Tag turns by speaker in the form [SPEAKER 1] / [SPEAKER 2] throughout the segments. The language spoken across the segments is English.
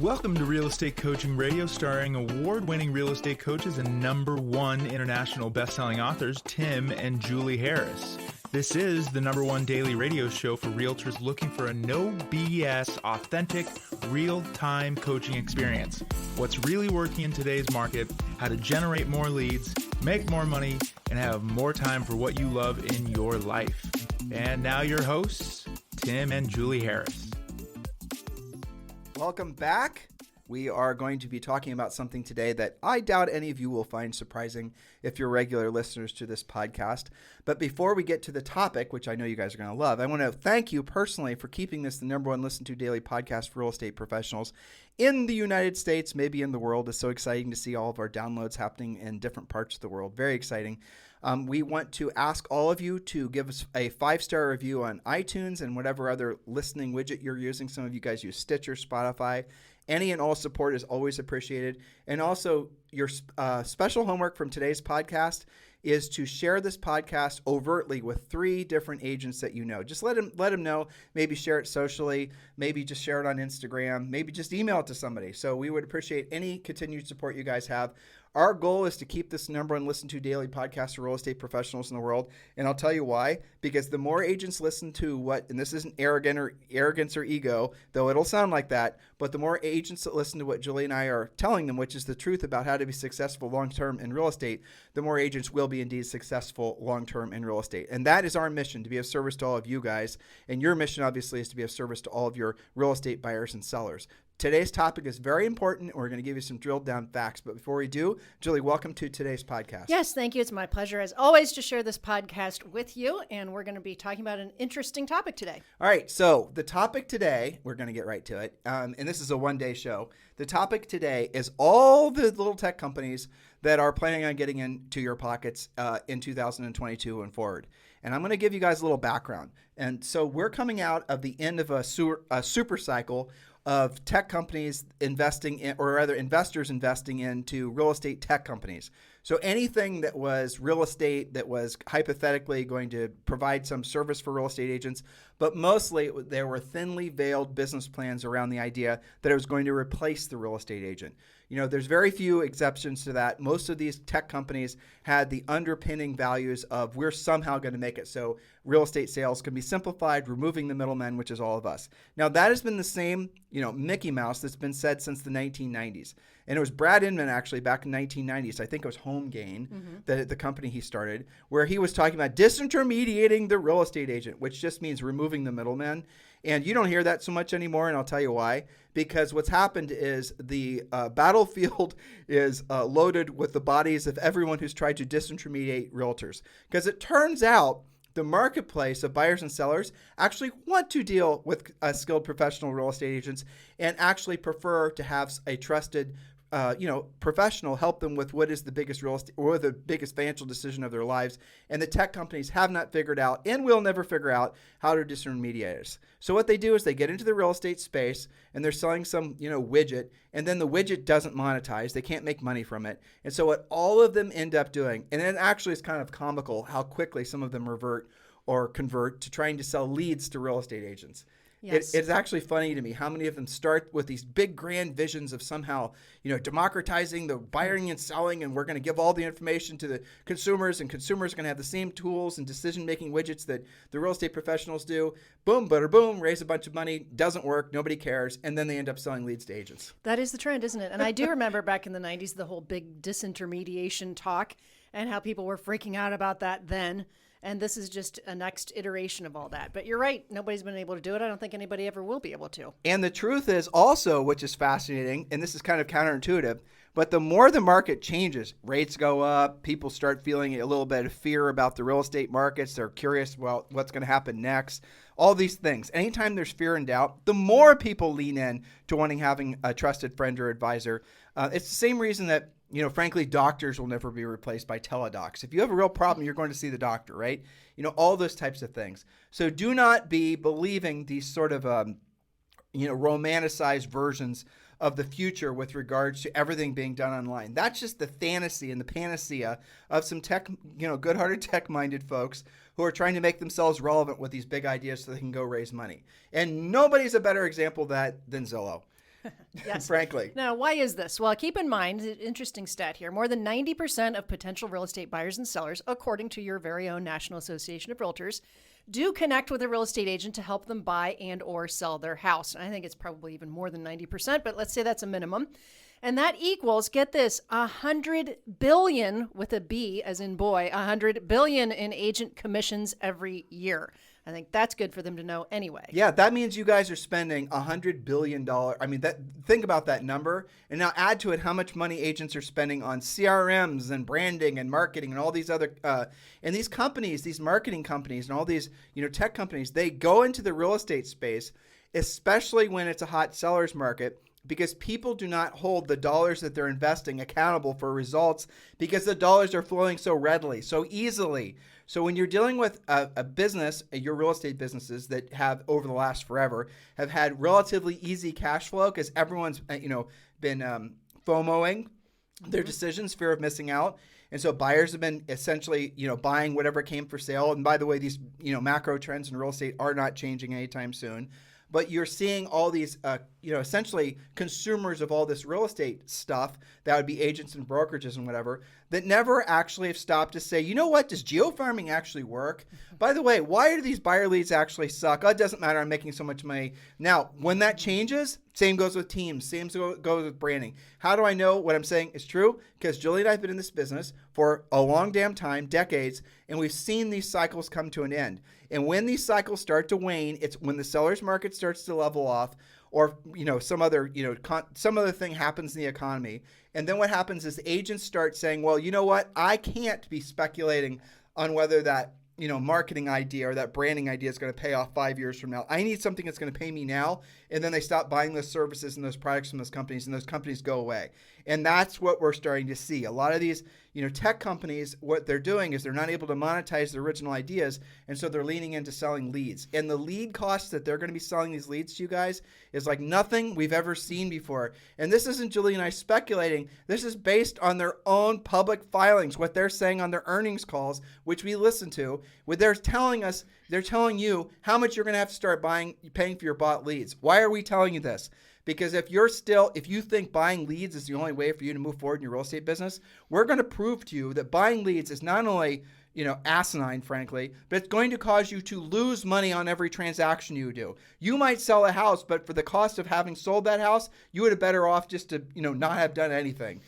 [SPEAKER 1] Welcome to Real Estate Coaching Radio, starring award-winning real estate coaches and #1 international best-selling authors, Tim and Julie Harris. This is the #1 daily radio show for realtors looking for a no BS, authentic, real-time coaching experience. What's really working in today's market, how to generate more leads, make more money, and have more time for what you love in your life. And now your hosts, Tim and Julie Harris.
[SPEAKER 2] Welcome back. We are going to be talking about something today that I doubt any of you will find surprising if you're regular listeners to this podcast. But before we get to the topic, which I know you guys are going to love, I want to thank you personally for keeping this the #1 listened to daily podcast for real estate professionals in the United States, maybe in the world. It's so exciting to see all of our downloads happening in different parts of the world. Very exciting. We want to ask all of you to give us a 5-star review on iTunes and whatever other listening widget you're using. Some of you guys use Stitcher, Spotify. Any and all support is always appreciated. And also, your special homework from today's podcast is to share this podcast overtly with 3 different agents that you know. Just let them know. Maybe share it socially. Maybe just share it on Instagram. Maybe just email it to somebody. So we would appreciate any continued support you guys have. Our goal is to keep this #1 listened to daily podcast for real estate professionals in the world. And I'll tell you why. Because the more agents listen to what, and this isn't arrogance or ego, though it'll sound like that, but the more agents that listen to what Julie and I are telling them, which is the truth about how to be successful long-term in real estate, the more agents will be indeed successful long-term in real estate. And that is our mission, to be of service to all of you guys. And your mission, obviously, is to be of service to all of your real estate buyers and sellers. Today's topic is very important. We're going to give you some drilled down facts. But before we do, Julie, welcome to today's podcast.
[SPEAKER 3] Yes, thank you. It's my pleasure, as always, to share this podcast with you. And we're going to be talking about an interesting topic today.
[SPEAKER 2] All right. So the topic today, we're going to get right to it. And this is a one-day show. The topic today is all the little tech companies that are planning on getting into your pockets in 2022 and forward. And I'm going to give you guys a little background. And so we're coming out of the end of a super cycle of tech companies investing in, or rather investors investing into real estate tech companies. So anything that was real estate that was hypothetically going to provide some service for real estate agents, but mostly there were thinly veiled business plans around the idea that it was going to replace the real estate agent. You know, there's very few exceptions to that. Most of these tech companies had the underpinning values of we're somehow going to make it so real estate sales can be simplified, removing the middlemen, which is all of us. Now, that has been the same, Mickey Mouse that's been said since the 1990s. And it was Brad Inman, actually, back in 1990s. I think it was HomeGain, the company he started, where he was talking about disintermediating the real estate agent, which just means removing the middlemen. And you don't hear that so much anymore, and I'll tell you why. Because what's happened is the battlefield is loaded with the bodies of everyone who's tried to disintermediate realtors. Because it turns out the marketplace of buyers and sellers actually want to deal with skilled professional real estate agents and actually prefer to have a trusted professional help them with what is the biggest real estate or the biggest financial decision of their lives. And the tech companies have not figured out and will never figure out how to disintermediate us. So what they do is they get into the real estate space and they're selling some, widget, and then the widget doesn't monetize. They can't make money from it. And so what all of them end up doing, and then actually it's kind of comical how quickly some of them revert or convert to trying to sell leads to real estate agents.
[SPEAKER 3] Yes.
[SPEAKER 2] It's actually funny to me how many of them start with these big grand visions of somehow, democratizing the buying and selling, and we're going to give all the information to the consumers, and consumers are going to have the same tools and decision-making widgets that the real estate professionals do. Boom, butter, boom, raise a bunch of money, doesn't work, nobody cares, and then they end up selling leads to agents.
[SPEAKER 3] That is the trend, isn't it? And I do remember back in the 90s, the whole big disintermediation talk and how people were freaking out about that then. And this is just a next iteration of all that. But you're right. Nobody's been able to do it. I don't think anybody ever will be able to.
[SPEAKER 2] And the truth is also, which is fascinating, and this is kind of counterintuitive, but the more the market changes, rates go up, people start feeling a little bit of fear about the real estate markets. They're curious, well, what's going to happen next? All these things. Anytime there's fear and doubt, the more people lean in to having a trusted friend or advisor. It's the same reason that frankly, doctors will never be replaced by teledocs. If you have a real problem, you're going to see the doctor, right? All those types of things. So do not be believing these sort of, romanticized versions of the future with regards to everything being done online. That's just the fantasy and the panacea of some tech, good-hearted tech-minded folks who are trying to make themselves relevant with these big ideas so they can go raise money. And nobody's a better example of that than Zillow.
[SPEAKER 3] Yes.
[SPEAKER 2] Frankly.
[SPEAKER 3] Now, why is this? Well, keep in mind, interesting stat here, more than 90% of potential real estate buyers and sellers, according to your very own National Association of REALTORs, do connect with a real estate agent to help them buy and or sell their house. And I think it's probably even more than 90%, but let's say that's a minimum. And that equals, get this, 100 billion with a B as in boy, 100 billion in agent commissions every year. I think that's good for them to know anyway.
[SPEAKER 2] Yeah, that means you guys are spending $100 billion. I mean, think about that number. And now add to it how much money agents are spending on CRMs and branding and marketing and all these other, and these companies, these marketing companies and all these, tech companies, they go into the real estate space, especially when it's a hot seller's market, because people do not hold the dollars that they're investing accountable for results because the dollars are flowing so readily, so easily. So when you're dealing with a business, your real estate businesses that have over the last forever have had relatively easy cash flow because everyone's been FOMOing their decisions, fear of missing out. And so buyers have been essentially, buying whatever came for sale. And by the way, these, macro trends in real estate are not changing anytime soon. But you're seeing all these, essentially consumers of all this real estate stuff, that would be agents and brokerages and whatever, that never actually have stopped to say, you know what, does geofarming actually work? By the way, why do these buyer leads actually suck? Oh, it doesn't matter, I'm making so much money. Now, when that changes, same goes with teams, same goes with branding. How do I know what I'm saying is true? Because Julie and I have been in this business for a long damn time, decades, and we've seen these cycles come to an end. And when these cycles start to wane, it's when the seller's market starts to level off, or some other thing happens in the economy. And then what happens is agents start saying, well, you know what? I can't be speculating on whether that marketing idea or that branding idea is going to pay off 5 years from now. I need something that's going to pay me now. And then they stop buying those services and those products from those companies, and those companies go away. And that's what we're starting to see. A lot of these, tech companies, what they're doing is they're not able to monetize their original ideas. And so they're leaning into selling leads. And the lead costs that they're going to be selling these leads to you guys is like nothing we've ever seen before. And this isn't Julie and I speculating. This is based on their own public filings, what they're saying on their earnings calls, which we listen to, where they're telling you how much you're going to have to start paying for your bought leads. Why are we telling you this? Because if you think buying leads is the only way for you to move forward in your real estate business, we're going to prove to you that buying leads is not only, asinine, frankly, but it's going to cause you to lose money on every transaction you do. You might sell a house, but for the cost of having sold that house, you would have better off just to, not have done anything.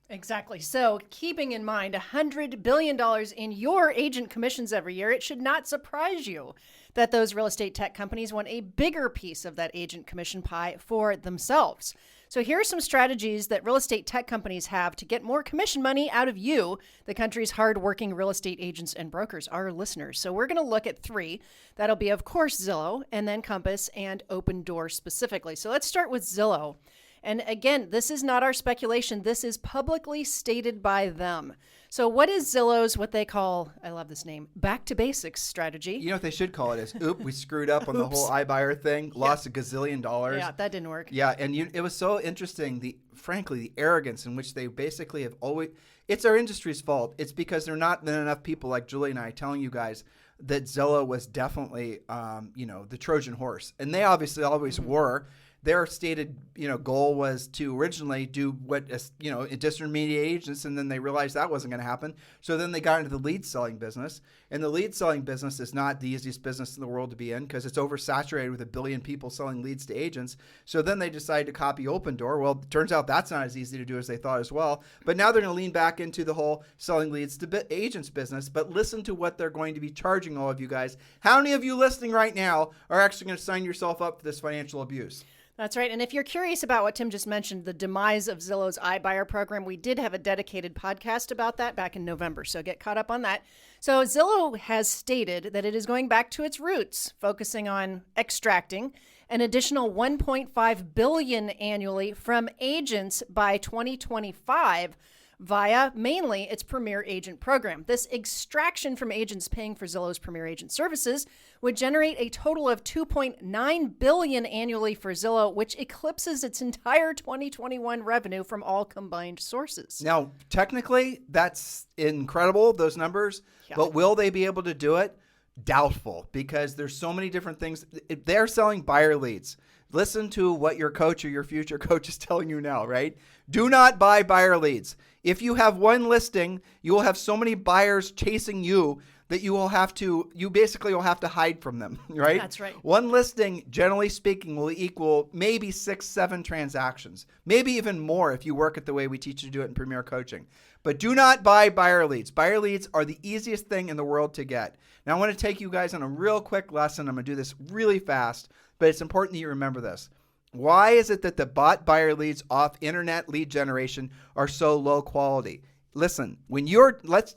[SPEAKER 3] Exactly. So keeping in mind $100 billion in your agent commissions every year, it should not surprise you that those real estate tech companies want a bigger piece of that agent commission pie for themselves. So here are some strategies that real estate tech companies have to get more commission money out of you, the country's hardworking real estate agents and brokers, our listeners. So we're going to look at 3. That'll be, of course, Zillow, and then Compass and Opendoor specifically. So let's start with Zillow. And again, this is not our speculation. This is publicly stated by them. So what is Zillow's, what they call, I love this name, back to basics strategy?
[SPEAKER 2] You know what they should call it is, we screwed up on the whole iBuyer thing, lost $1 gazillion.
[SPEAKER 3] Yeah, that didn't work.
[SPEAKER 2] Yeah, and it was so interesting, frankly, the arrogance in which they basically have always, it's our industry's fault. It's because there are not been enough people like Julie and I telling you guys that Zillow was definitely, the Trojan horse. And they obviously always were. Their stated, goal was to originally do what, disintermediate agents, and then they realized that wasn't going to happen. So then they got into the lead selling business, and the lead selling business is not the easiest business in the world to be in because it's oversaturated with 1 billion people selling leads to agents. So then they decided to copy Opendoor. Well, it turns out that's not as easy to do as they thought as well. But now they're going to lean back into the whole selling leads to agents business. But listen to what they're going to be charging all of you guys. How many of you listening right now are actually going to sign yourself up for this financial abuse?
[SPEAKER 3] That's right. And if you're curious about what Tim just mentioned, the demise of Zillow's iBuyer program, we did have a dedicated podcast about that back in November. So get caught up on that. So Zillow has stated that it is going back to its roots, focusing on extracting an additional $1.5 billion annually from agents by 2025 via mainly its Premier Agent program. This extraction from agents paying for Zillow's Premier Agent services would generate a total of $2.9 billion annually for Zillow, which eclipses its entire 2021 revenue from all combined sources.
[SPEAKER 2] Now, technically, that's incredible, those numbers, but will they be able to do it? Doubtful, because there's so many different things. They're selling buyer leads. listen to what your coach or your future coach is telling you now, right? Do not buy buyer leads. If you have one listing, you will have so many buyers chasing you that you basically will have to hide from them, right?
[SPEAKER 3] That's right.
[SPEAKER 2] One listing, generally speaking, will equal maybe 6, 7 transactions, maybe even more if you work it the way we teach you to do it in Premier Coaching. But do not buy buyer leads. Buyer leads are the easiest thing in the world to get. Now, I want to take you guys on a real quick lesson. I'm going to do this really fast, but it's important that you remember this. Why is it that the bought buyer leads off internet lead generation are so low quality? Listen, you guys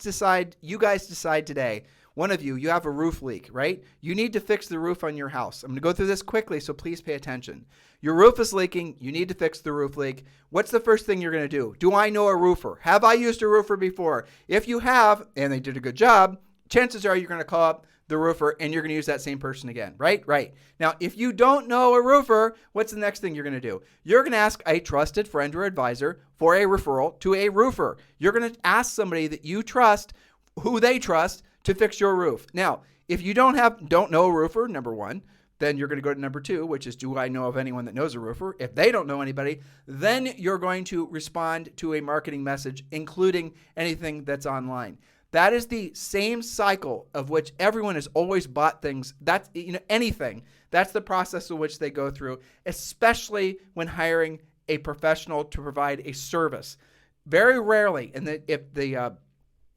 [SPEAKER 2] decide today, one of you have a roof leak, right? You need to fix the roof on your house. I'm going to go through this quickly, so please pay attention. Your roof is leaking. You need to fix the roof leak. What's the first thing you're going to do? Do I know a roofer? Have I used a roofer before? If you have, and they did a good job, chances are you're going to call up the roofer and you're going to use that same person again, right? Right. Now, if you don't know a roofer, what's the next thing you're going to do? You're going to ask a trusted friend or advisor for a referral to a roofer. You're going to ask somebody that you trust, who they trust, to fix your roof. Now, if you don't know a roofer, number one, then you're going to go to number 2, which is, do I know of anyone that knows a roofer? If they don't know anybody, then you're going to respond to a marketing message, including anything that's online. That is the same cycle of which everyone has always bought things. That's anything. That's the process of which they go through, especially when hiring a professional to provide a service. Very rarely,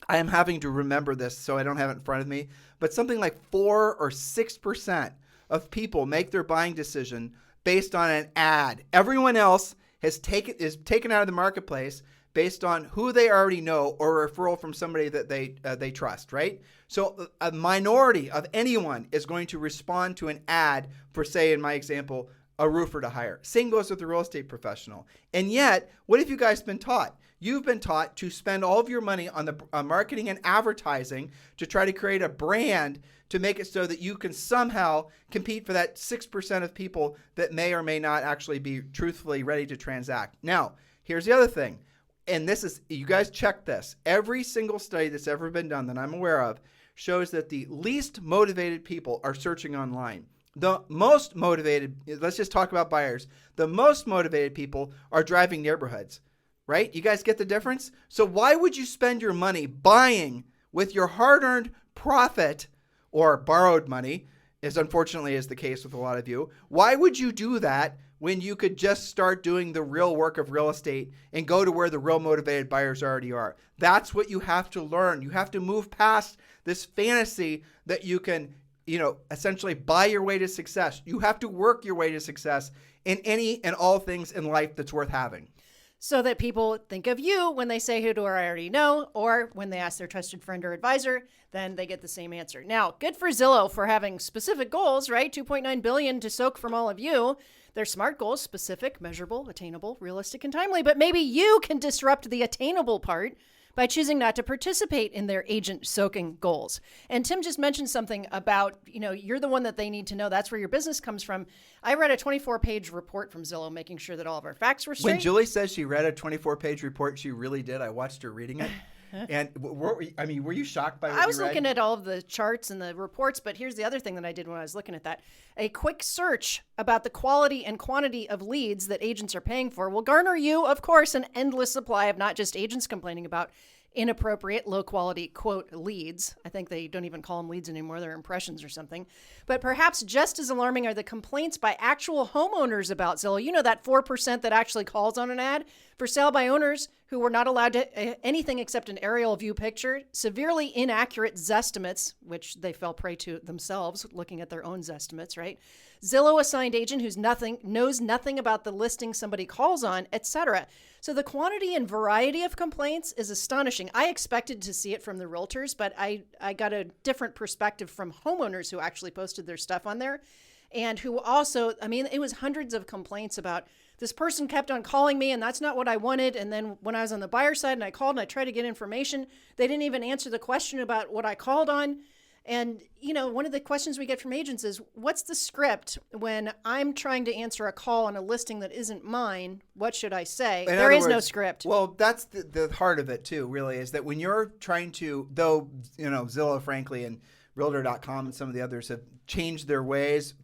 [SPEAKER 2] I am having to remember this, so I don't have it in front of me, but something like 4 or 6% of people make their buying decision based on an ad. Everyone else is taken out of the marketplace based on who they already know or a referral from somebody that they trust, right? So a minority of anyone is going to respond to an ad for, say, in my example, a roofer to hire. Same goes with the real estate professional. And yet, what have you guys been taught? You've been taught to spend all of your money on the marketing and advertising to try to create a brand to make it so that you can somehow compete for that 6% of people that may or may not actually be truthfully ready to transact. Now, here's the other thing. And this is, you guys check this. Every single study that's ever been done that I'm aware of shows that the least motivated people are searching online. The most motivated, let's just talk about buyers. The most motivated people are driving neighborhoods, right? You guys get the difference? So why would you spend your money buying with your hard-earned profit or borrowed money, as unfortunately is the case with a lot of you? Why would you do that when you could just start doing the real work of real estate and go to where the real motivated buyers already are? That's what you have to learn. You have to move past this fantasy that you can, essentially buy your way to success. You have to work your way to success in any and all things in life that's worth having.
[SPEAKER 3] So that people think of you when they say, who do I already know? Or when they ask their trusted friend or advisor, then they get the same answer. Now, good for Zillow for having specific goals, right? $2.9 billion to soak from all of you. They're smart goals, specific, measurable, attainable, realistic, and timely. But maybe you can disrupt the attainable part by choosing not to participate in their agent soaking goals. And Tim just mentioned something about, you're the one that they need to know. That's where your business comes from. I read a 24-page report from Zillow, making sure that all of our facts were straight.
[SPEAKER 2] When Julie says she read a 24-page report, she really did. I watched her reading it. And were you shocked by what you read?
[SPEAKER 3] I was looking at all of the charts and the reports, but here's the other thing that I did when I was looking at that. A quick search about the quality and quantity of leads that agents are paying for will garner you, of course, an endless supply of not just agents complaining about inappropriate, low-quality, quote, leads. I think they don't even call them leads anymore. They're impressions or something. But perhaps just as alarming are the complaints by actual homeowners about Zillow. That 4% that actually calls on an ad for sale by owners who were not allowed to anything except an aerial view picture, severely inaccurate Zestimates, which they fell prey to themselves, looking at their own Zestimates, right? Zillow assigned agent who's knows nothing about the listing somebody calls on, etc. So the quantity and variety of complaints is astonishing. I expected to see it from the realtors, but I got a different perspective from homeowners who actually posted their stuff on there, and who also, it was hundreds of complaints about this person kept on calling me and that's not what I wanted. And then when I was on the buyer side and I called and I tried to get information, they didn't even answer the question about what I called on. And, one of the questions we get from agents is, what's the script when I'm trying to answer a call on a listing that isn't mine? What should I say? There is no script.
[SPEAKER 2] Well, that's the heart of it too, really, is that when you're trying to, though, Zillow, frankly, and Realtor.com and some of the others have changed their ways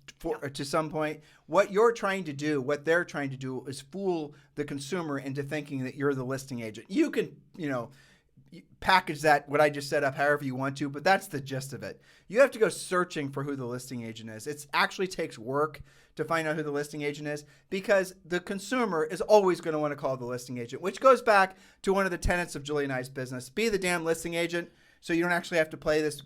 [SPEAKER 2] to some point. What you're trying to do, what they're trying to do, is fool the consumer into thinking that you're the listing agent. You can, package that, what I just set up, however you want to, but that's the gist of it. You have to go searching for who the listing agent is. It actually takes work to find out who the listing agent is, because the consumer is always going to want to call the listing agent, which goes back to one of the tenets of Julie and I's business: be the damn listing agent. So you don't actually have to play this.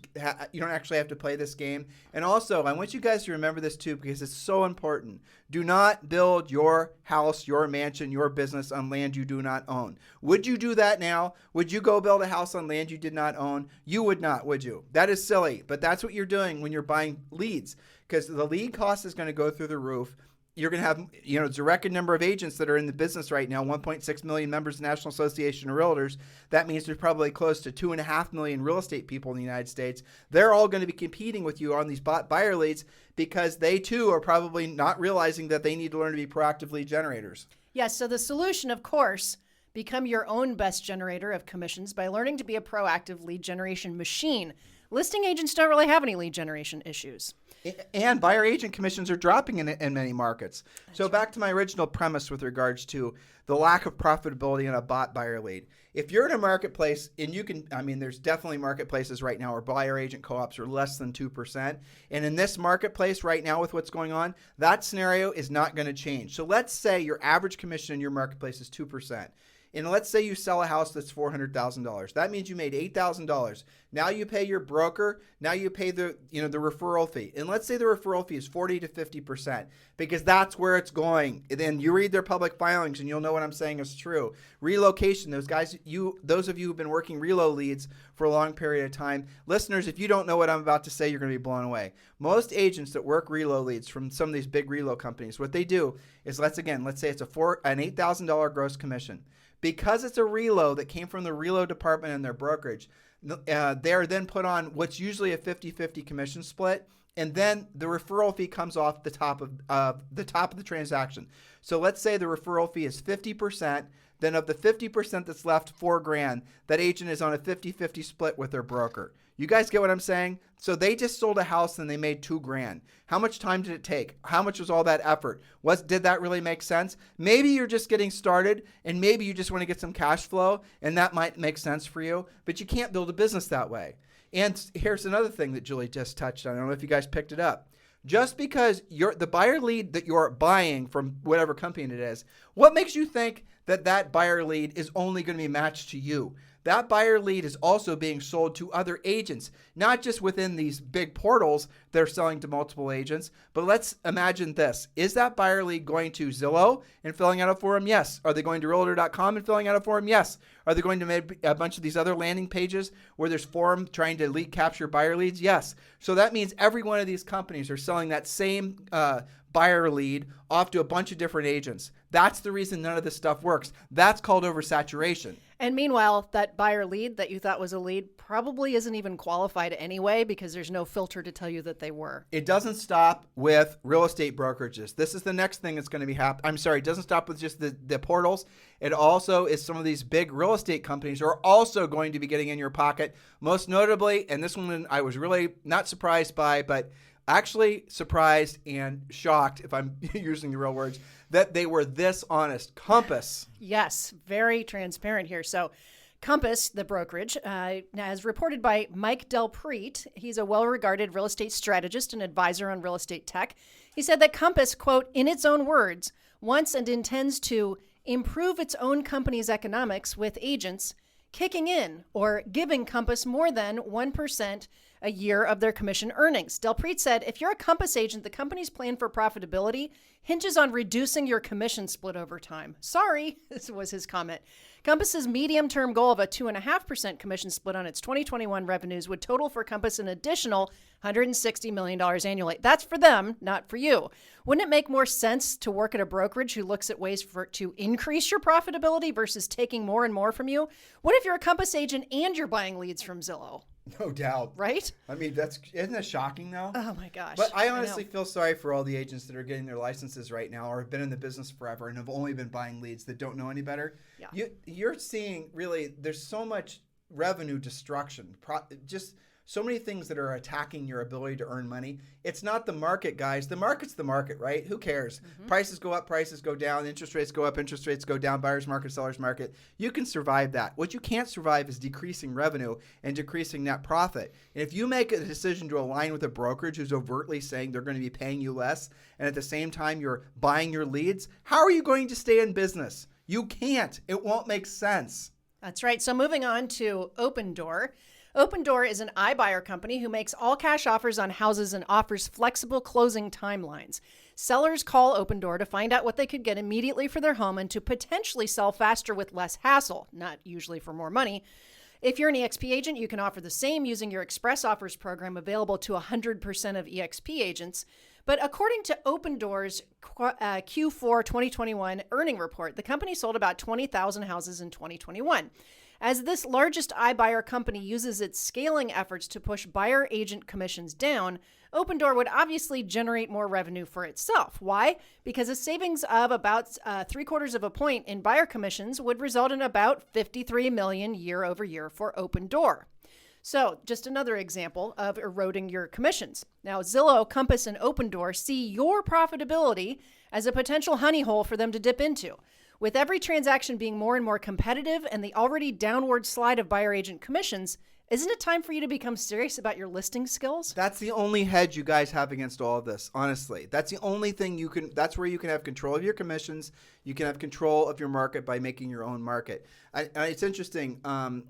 [SPEAKER 2] You don't actually have to play this game. And also, I want you guys to remember this too, because it's so important. Do not build your house, your mansion, your business on land you do not own. Would you do that now? Would you go build a house on land you did not own? You would not, would you? That is silly. But that's what you're doing when you're buying leads, because the lead cost is going to go through the roof. You're going to have, it's a record number of agents that are in the business right now, 1.6 million members of the National Association of REALTORS. That means there's probably close to 2.5 million real estate people in the United States. They're all going to be competing with you on these buyer leads, because they too are probably not realizing that they need to learn to be proactive lead generators.
[SPEAKER 3] Yes, so the solution, of course, become your own best generator of commissions by learning to be a proactive lead generation machine. Listing agents don't really have any lead generation issues.
[SPEAKER 2] And buyer agent commissions are dropping in many markets. So back to my original premise with regards to the lack of profitability in a bought buyer lead. If you're in a marketplace, and there's definitely marketplaces right now where buyer agent co-ops are less than 2%. And in this marketplace right now with what's going on, that scenario is not going to change. So let's say your average commission in your marketplace is 2%. And let's say you sell a house that's $400,000. That means you made $8,000. Now you pay your broker. Now you pay the referral fee. And let's say the referral fee is 40 to 50%, because that's where it's going. And then you read their public filings and you'll know what I'm saying is true. Relocation, those of you who've been working relo leads for a long period of time, listeners, if you don't know what I'm about to say, you're going to be blown away. Most agents that work relo leads from some of these big relo companies, what they do is, let's say it's an $8,000 gross commission. Because it's a relo that came from the relo department in their brokerage, they're then put on what's usually a 50-50 commission split, and then the referral fee comes off the top of the transaction. So let's say the referral fee is 50%. Then of the 50% that's left, $4,000, that agent is on a 50-50 split with their broker. You guys get what I'm saying? So they just sold a house and they made $2,000. How much time did it take? How much was all that effort? Did that really make sense? Maybe you're just getting started, and maybe you just want to get some cash flow, and that might make sense for you, but you can't build a business that way. And here's another thing that Julie just touched on. I don't know if you guys picked it up. Just because the buyer lead that you're buying from whatever company it is, what makes you think that buyer lead is only going to be matched to you? That buyer lead is also being sold to other agents, not just within these big portals that are selling to multiple agents. But let's imagine this. Is that buyer lead going to Zillow and filling out a form? Yes. Are they going to Realtor.com and filling out a form? Yes. Are they going to make a bunch of these other landing pages where there's form trying to lead capture buyer leads? Yes. So that means every one of these companies are selling that same buyer lead off to a bunch of different agents. That's the reason none of this stuff works. That's called oversaturation.
[SPEAKER 3] And meanwhile, that buyer lead that you thought was a lead probably isn't even qualified anyway, because there's no filter to tell you that they were.
[SPEAKER 2] It doesn't stop with real estate brokerages. This is the next thing that's going to be happening. It doesn't stop with just the portals. It also is some of these big real estate companies are also going to be getting in your pocket. Most notably, and this one I was really not surprised by, but actually surprised and shocked, if I'm using the real words, that they were this honest. Compass.
[SPEAKER 3] Yes, very transparent here. So Compass, the brokerage, as reported by Mike Delpreet, he's a well-regarded real estate strategist and advisor on real estate tech. He said that Compass, quote, in its own words, wants and intends to improve its own company's economics with agents kicking in or giving Compass more than 1% a year of their commission earnings. Delpreet said, if you're a Compass agent, the company's plan for profitability hinges on reducing your commission split over time. Sorry, this was his comment. Compass's medium-term goal of a 2.5% commission split on its 2021 revenues would total for Compass an additional $160 million annually. That's for them, not for you. Wouldn't it make more sense to work at a brokerage who looks at ways to increase your profitability versus taking more and more from you? What if you're a Compass agent and you're buying leads from Zillow?
[SPEAKER 2] No doubt.
[SPEAKER 3] Right?
[SPEAKER 2] Isn't that shocking though?
[SPEAKER 3] Oh my gosh.
[SPEAKER 2] But I honestly feel sorry for all the agents that are getting their licenses right now or have been in the business forever and have only been buying leads that don't know any better.
[SPEAKER 3] Yeah.
[SPEAKER 2] You're seeing really, there's so much revenue destruction. Just so many things that are attacking your ability to earn money. It's not the market, guys. The market's the market, right? Who cares? Prices go up, prices go down, interest rates go up, interest rates go down, buyer's market, seller's market. You can survive that. What you can't survive is decreasing revenue and decreasing net profit. And if you make a decision to align with a brokerage who's overtly saying they're going to be paying you less, and at the same time you're buying your leads, how are you going to stay in business? You can't. It won't make sense.
[SPEAKER 3] That's right. So moving on to Opendoor. Opendoor is an iBuyer company who makes all-cash offers on houses and offers flexible closing timelines. Sellers call Opendoor to find out what they could get immediately for their home and to potentially sell faster with less hassle, not usually for more money. If you're an Exp agent, you can offer the same using your Express Offers program available to 100% of Exp agents. But according to Opendoor's Q4 2021 earning report, the company sold about 20,000 houses in 2021. As this largest iBuyer company uses its scaling efforts to push buyer agent commissions down, Opendoor would obviously generate more revenue for itself. Why? Because a savings of about 3/4 of a point in buyer commissions would result in about $53 million year over year for Opendoor. So just another example of eroding your commissions. Now, Zillow, Compass, and Opendoor see your profitability as a potential honey hole for them to dip into. With every transaction being more and more competitive and the already downward slide of buyer agent commissions, isn't it time for you to become serious about your listing skills?
[SPEAKER 2] That's the only hedge you guys have against all of this, honestly. That's the only thing you can, that's where you can have control of your commissions. You can have control of your market by making your own market. It's interesting. I'm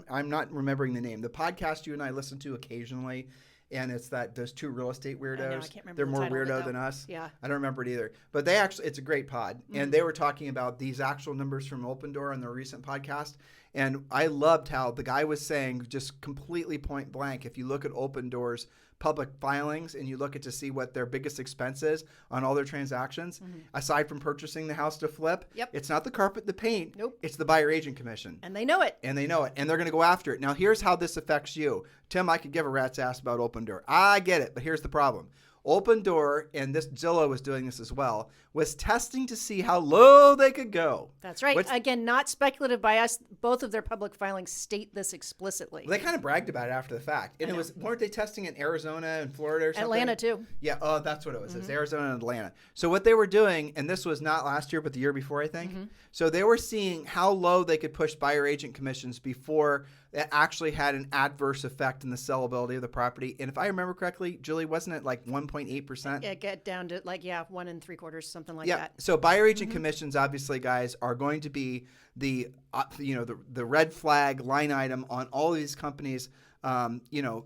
[SPEAKER 2] not remembering the name. The podcast you and I listen to occasionally, and it's those two real estate weirdos.
[SPEAKER 3] I know, I can't remember
[SPEAKER 2] They're
[SPEAKER 3] the
[SPEAKER 2] more
[SPEAKER 3] title of it,
[SPEAKER 2] weirdo
[SPEAKER 3] though.
[SPEAKER 2] than us.
[SPEAKER 3] Yeah.
[SPEAKER 2] I don't remember it either. But it's a great pod. And they were talking about these actual numbers from Opendoor on their recent podcast. And I loved how the guy was saying, just completely point blank, if you look at Opendoor's public filings and you look at to see what their biggest expense is on all their transactions, aside from purchasing the house to flip, it's not the carpet, the paint, it's the buyer agent commission.
[SPEAKER 3] And they know it.
[SPEAKER 2] And they know it. And they're going to go after it. Now, here's how this affects you. Tim, I could give a rat's ass about Opendoor. I get it, but here's the problem. Opendoor, and this Zillow was doing this as well, was testing to see how low they could go.
[SPEAKER 3] That's right. Again, not speculative by us. Both of their public filings state this explicitly.
[SPEAKER 2] They kind of bragged about it after the fact. And weren't they testing in Arizona and Florida or something?
[SPEAKER 3] Atlanta too.
[SPEAKER 2] Yeah, that's what it was. It was Arizona and Atlanta. So what they were doing, and this was not last year, but the year before, I think. So they were seeing how low they could push buyer agent commissions before it actually had an adverse effect in the sellability of the property. And if I remember correctly, Julie, wasn't it like 1.8%?
[SPEAKER 3] Yeah, get down to 1 3/4, something like that.
[SPEAKER 2] So buyer agent commissions, obviously, guys, are going to be the red flag line item on all these companies'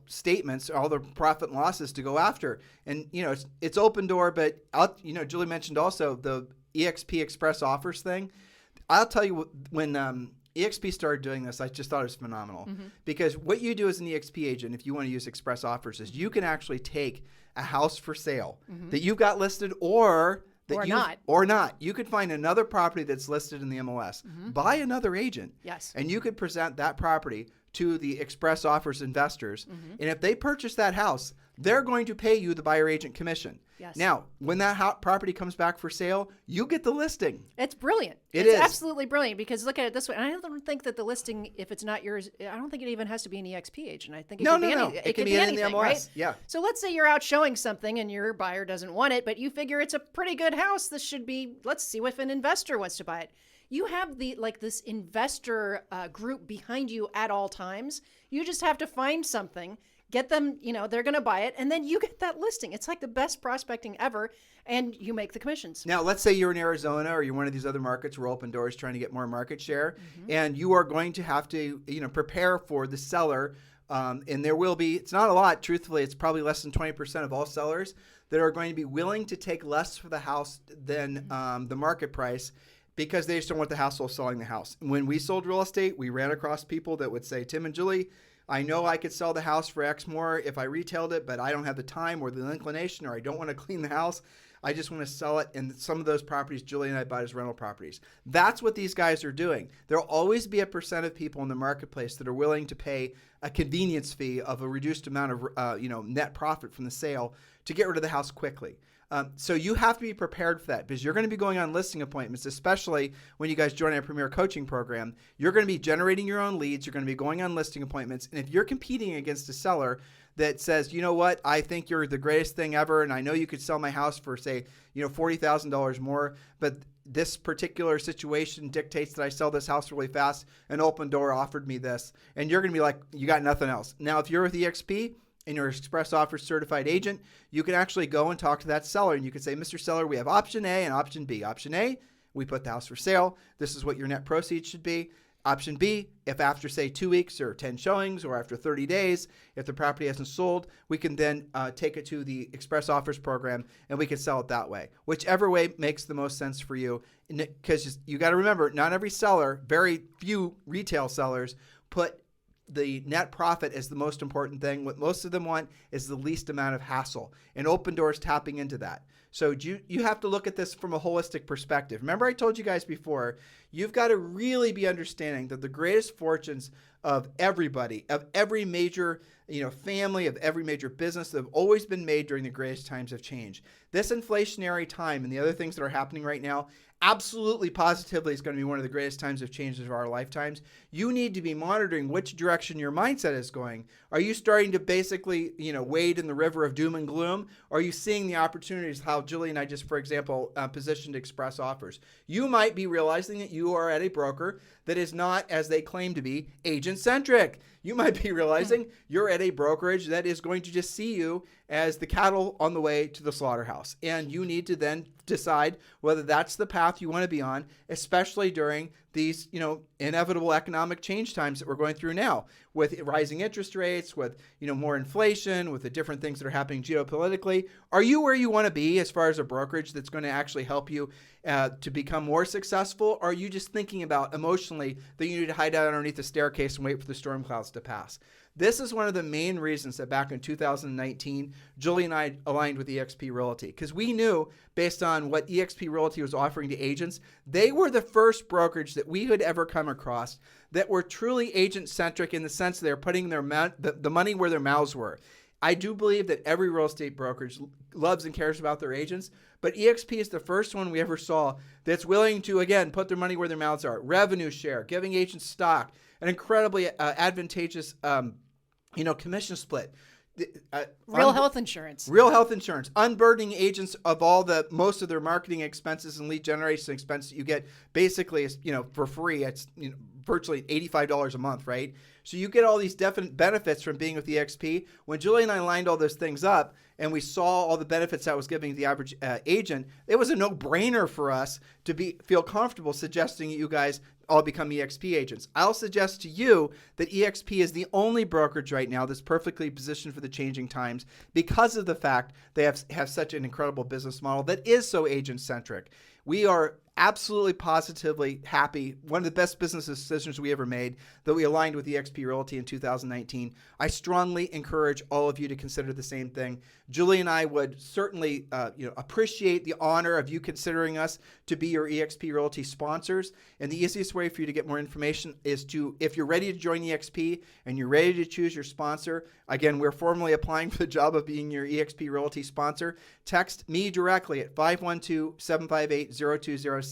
[SPEAKER 2] statements, all the profit and losses to go after. And it's Opendoor, but Julie mentioned also the Exp Express Offers thing. I'll tell you, when Exp started doing this, I just thought it was phenomenal. Because what you do as an Exp agent, if you want to use Express Offers, is you can actually take a house for sale that you've got listed or not. You could find another property that's listed in the MLS by another agent.
[SPEAKER 3] Yes.
[SPEAKER 2] And you could present that property to the Express Offers investors. And if they purchase that house, they're going to pay you the buyer agent commission.
[SPEAKER 3] Yes.
[SPEAKER 2] Now, when that property comes back for sale, you get the listing.
[SPEAKER 3] It's brilliant. It's absolutely brilliant, because look at it this way. And I don't think that the listing, if it's not yours, I don't think it even has to be an Exp agent. I think it can be anything,
[SPEAKER 2] in the MLS.
[SPEAKER 3] Right?
[SPEAKER 2] Yeah.
[SPEAKER 3] So let's say you're out showing something and your buyer doesn't want it, but you figure it's a pretty good house. This should be, let's see if an investor wants to buy it. You have this investor group behind you at all times. You just have to find something, get them, they're going to buy it, and then you get that listing. It's like the best prospecting ever, and you make the commissions. Now,
[SPEAKER 2] let's say you're in Arizona or you're one of these other markets where Opendoor is trying to get more market share, and you are going to have to, prepare for the seller. And there will be, it's not a lot, truthfully, it's probably less than 20% of all sellers that are going to be willing to take less for the house than the market price, because they just don't want the hassle of selling the house. When we sold real estate, we ran across people that would say, Tim and Julie, I know I could sell the house for X more if I retailed it, but I don't have the time or the inclination, or I don't want to clean the house. I just want to sell it. And some of those properties Julie and I bought as rental properties. That's what these guys are doing. There'll always be a percent of people in the marketplace that are willing to pay a convenience fee of a reduced amount of net profit from the sale to get rid of the house quickly. So you have to be prepared for that because you're going to be going on listing appointments, especially when you guys join our Premier Coaching Program. You're going to be generating your own leads. You're going to be going on listing appointments. And if you're competing against a seller that says, you know what, I think you're the greatest thing ever, and I know you could sell my house for, say, $40,000 more, but this particular situation dictates that I sell this house really fast, and Opendoor offered me this, and you're going to be like, you got nothing else. Now, if you're with EXP, and you're an Express Offers certified agent, you can actually go and talk to that seller and you can say, Mr. Seller, we have option A and option B. Option A, we put the house for sale. This is what your net proceeds should be. Option B, if after, say, 2 weeks or 10 showings or after 30 days, if the property hasn't sold, we can then take it to the Express Offers program and we can sell it that way. Whichever way makes the most sense for you. Because you got to remember, not every seller, very few retail sellers put the net profit is the most important thing. What most of them want is the least amount of hassle. And Opendoor is tapping into that. So you have to look at this from a holistic perspective. Remember I told you guys before, you've got to really be understanding that the greatest fortunes of everybody, of every major family, of every major business that have always been made during the greatest times of change. This inflationary time and the other things that are happening right now absolutely positively is going to be one of the greatest times of change of our lifetimes. You need to be monitoring which direction your mindset is going. Are you starting to basically, wade in the river of doom and gloom? Or are you seeing the opportunities, how Julie and I just, for example, positioned Express Offers? You might be realizing that you are at a broker that is not, as they claim to be, agent-centric. You might be realizing you're at a brokerage that is going to just see you as the cattle on the way to the slaughterhouse. And you need to then decide whether that's the path you want to be on, especially during these, inevitable economic change times that we're going through now with rising interest rates, with, more inflation, with the different things that are happening geopolitically. Are you where you want to be as far as a brokerage that's going to actually help you to become more successful? Or are you just thinking about emotionally that you need to hide out underneath the staircase and wait for the storm clouds to pass? This is one of the main reasons that back in 2019, Julie and I aligned with Exp Realty because we knew based on what Exp Realty was offering to agents, they were the first brokerage that we had ever come across that were truly agent-centric in the sense they're putting the money where their mouths were. I do believe that every real estate brokerage loves and cares about their agents, but Exp is the first one we ever saw that's willing to, again, put their money where their mouths are. Revenue share, giving agents stock, an incredibly advantageous commission split.
[SPEAKER 3] Real health insurance,
[SPEAKER 2] unburdening agents of most of their marketing expenses and lead generation expenses you get basically, for free. It's virtually $85 a month, right? So you get all these definite benefits from being with Exp. When Julie and I lined all those things up and we saw all the benefits that was giving the average agent, it was a no-brainer for us to feel comfortable suggesting you guys all become Exp agents. I'll suggest to you that Exp is the only brokerage right now that's perfectly positioned for the changing times because of the fact they have such an incredible business model that is so agent-centric. We are absolutely positively happy. One of the best business decisions we ever made that we aligned with Exp Realty in 2019. I strongly encourage all of you to consider the same thing. Julie and I would certainly appreciate the honor of you considering us to be your Exp Realty sponsors. And the easiest way for you to get more information is if you're ready to join Exp and you're ready to choose your sponsor, again, we're formally applying for the job of being your Exp Realty sponsor. Text me directly at 512-758-0206.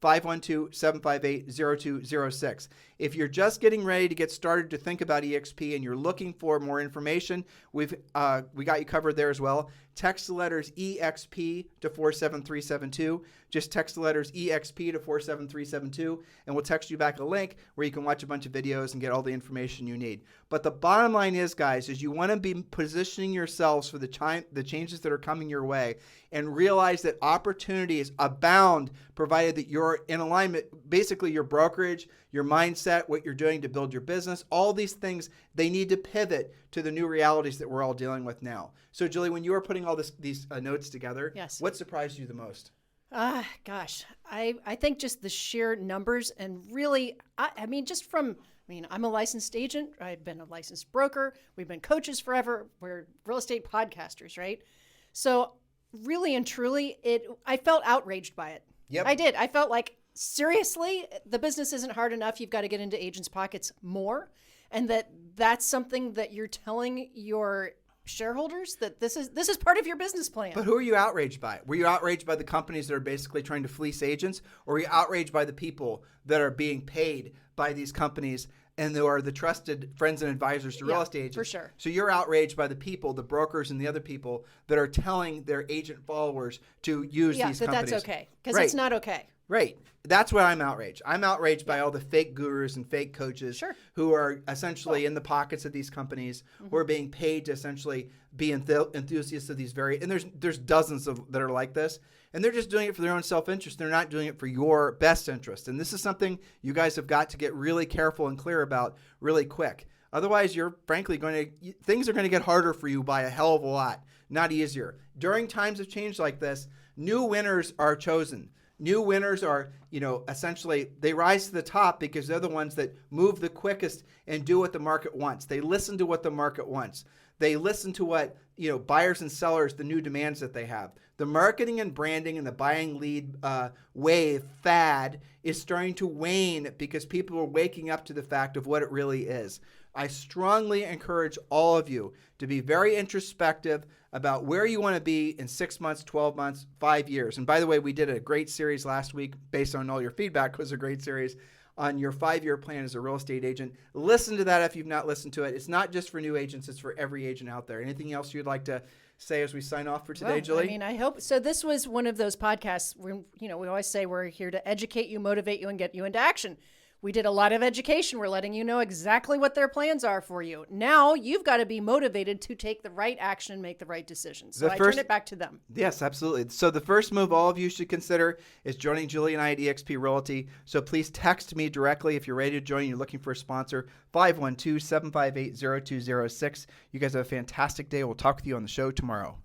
[SPEAKER 2] 512-758-0206. If you're just getting ready to get started to think about Exp and you're looking for more information, we got you covered there as well. Text the letters EXP to 47372. Just text the letters EXP to 47372, and we'll text you back a link where you can watch a bunch of videos and get all the information you need. But the bottom line is, guys, is you want to be positioning yourselves for the changes that are coming your way and realize that opportunities abound provided that you're in alignment, basically your brokerage, your mindset, what you're doing to build your business, all these things, they need to pivot to the new realities that we're all dealing with now. So, Julie, when you were putting all these notes together,
[SPEAKER 3] yes,
[SPEAKER 2] what surprised you the most?
[SPEAKER 3] Gosh, I think just the sheer numbers and really, I'm a licensed agent. I've been a licensed broker. We've been coaches forever. We're real estate podcasters, right? So really and truly, I felt outraged by it.
[SPEAKER 2] Yep.
[SPEAKER 3] I did. I felt like, seriously, the business isn't hard enough. You've got to get into agents' pockets more. And that's something that you're telling your shareholders that this is part of your business plan.
[SPEAKER 2] But who are you outraged by? Were you outraged by the companies that are basically trying to fleece agents, or were you outraged by the people that are being paid by these companies and who are the trusted friends and advisors to real estate agents?
[SPEAKER 3] For sure.
[SPEAKER 2] So you're outraged by the people, the brokers and the other people that are telling their agent followers to use these companies.
[SPEAKER 3] That's okay, because
[SPEAKER 2] Right.
[SPEAKER 3] it's not okay.
[SPEAKER 2] Right. That's what I'm outraged. I'm outraged by all the fake gurus and fake coaches who are essentially in the pockets of these companies, who are being paid to essentially be enthusiasts of these and there's dozens of that are like this, and they're just doing it for their own self-interest. They're not doing it for your best interest. And this is something you guys have got to get really careful and clear about really quick. Otherwise, you're frankly things are going to get harder for you by a hell of a lot, not easier. During times of change like this, new winners are chosen. New winners are, essentially they rise to the top because they're the ones that move the quickest and do what the market wants. They listen to what the market wants. They listen to what, buyers and sellers, the new demands that they have. The marketing and branding and the buying lead wave fad is starting to wane because people are waking up to the fact of what it really is. I strongly encourage all of you to be very introspective about where you want to be in 6 months, 12 months, 5 years. And by the way, we did a great series last week based on all your feedback. It was a great series on your 5-year plan as a real estate agent. Listen to that if you've not listened to it. It's not just for new agents, it's for every agent out there. Anything else you'd like to say as we sign off for today, Julie?
[SPEAKER 3] I hope so. This was one of those podcasts where, we always say we're here to educate you, motivate you, and get you into action. We did a lot of education. We're letting you know exactly what their plans are for you. Now you've got to be motivated to take the right action and make the right decisions. So I turn it back to them.
[SPEAKER 2] Yes, absolutely. So the first move all of you should consider is joining Julie and I at Exp Realty. So please text me directly if you're ready to join. You're looking for a sponsor, 512-758-0206. You guys have a fantastic day. We'll talk with you on the show tomorrow.